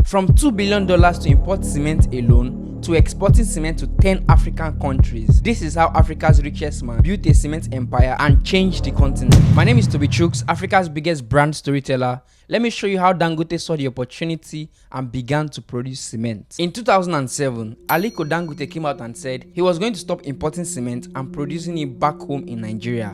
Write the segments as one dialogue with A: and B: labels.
A: From $2 billion to import cement alone to exporting cement to 10 African countries. This is how Africa's richest man built a cement empire and changed the continent. My name is Tobi, Chuks, Africa's biggest brand storyteller. Let me show you how Dangote saw the opportunity and began to produce cement. In 2007, Aliko Dangote came out and said he was going to stop importing cement and producing it back home in Nigeria.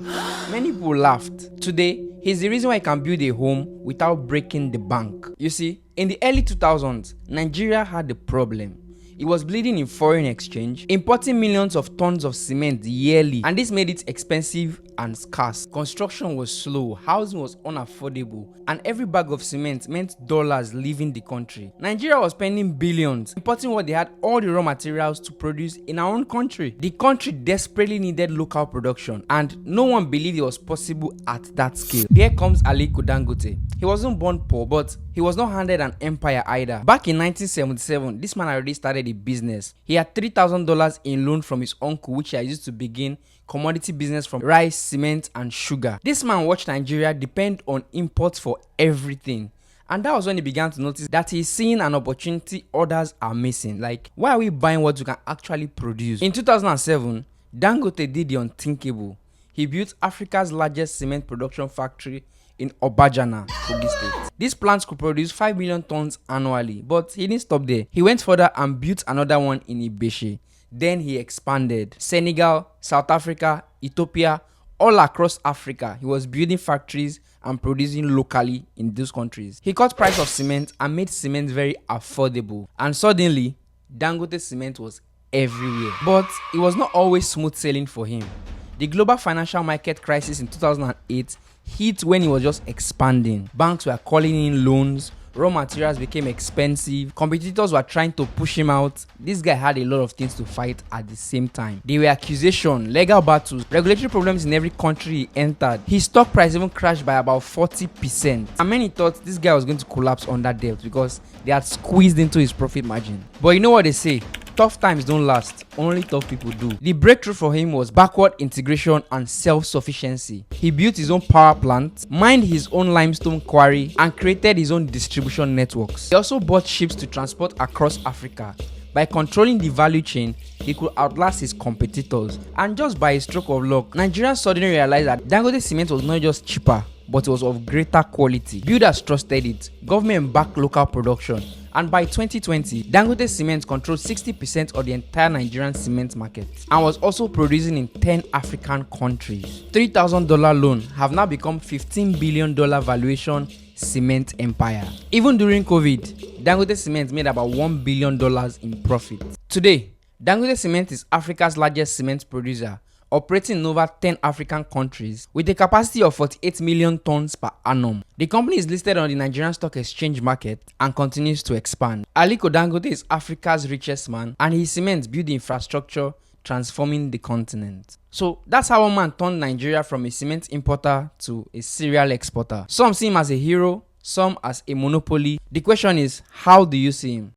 A: Many people laughed. Today, he's the reason why he can build a home without breaking the bank. You see, in the early 2000s, Nigeria had a problem. It was bleeding in foreign exchange, importing millions of tons of cement yearly, and this made it expensive and scarce. Construction was slow, housing was unaffordable, and every bag of cement meant dollars leaving the country. Nigeria was spending billions, importing what they had all the raw materials to produce in our own country. The country desperately needed local production, and no one believed it was possible at that scale. Here comes Aliko Dangote. He wasn't born poor, but he was not handed an empire either. Back in 1977, this man already started a business. He had $3,000 in loan from his uncle, which he had used to begin commodity business from rice, cement, and sugar. This man watched Nigeria depend on imports for everything. And that was when he began to notice that he's seeing an opportunity others are missing. Like, why are we buying what we can actually produce? In 2007, Dangote did the unthinkable. He built Africa's largest cement production factory in Obajana, Kogi State. This plant could produce 5 million tons annually, but he didn't stop there. He went further and built another one in Ibeshe. Then he expanded. Senegal, South Africa, Ethiopia, all across Africa, he was building factories and producing locally in those countries. He cut price of cement and made cement very affordable. And suddenly, Dangote Cement was everywhere. But it was not always smooth sailing for him. The global financial market crisis in 2008 hit when he was just expanding. Banks were calling in loans, raw materials became expensive, competitors were trying to push him out. This guy had a lot of things to fight at the same time. There were accusations, legal battles, regulatory problems in every country he entered. His stock price even crashed by about 40%. And many thought this guy was going to collapse under debt because they had squeezed into his profit margin. But you know what they say? Tough times don't last, only tough people do. The breakthrough for him was backward integration and self-sufficiency. He built his own power plant, mined his own limestone quarry, and created his own distribution networks. He also bought ships to transport across Africa. By controlling the value chain, he could outlast his competitors. And just by a stroke of luck, Nigerians suddenly realized that Dangote Cement was not just cheaper, but it was of greater quality. Builders trusted it, government backed local production, and by 2020, Dangote Cement controlled 60% of the entire Nigerian cement market and was also producing in 10 African countries. $3,000 loan have now become $15 billion valuation cement empire. Even during COVID, Dangote Cement made about $1 billion in profit. Today, Dangote Cement is Africa's largest cement producer, operating in over 10 African countries with a capacity of 48 million tons per annum. The company is listed on the Nigerian Stock Exchange market and continues to expand. Aliko Dangote is Africa's richest man, and his cement built the infrastructure transforming the continent. So that's how one man turned Nigeria from a cement importer to a cereal exporter. Some see him as a hero, some as a monopoly. The question is, how do you see him?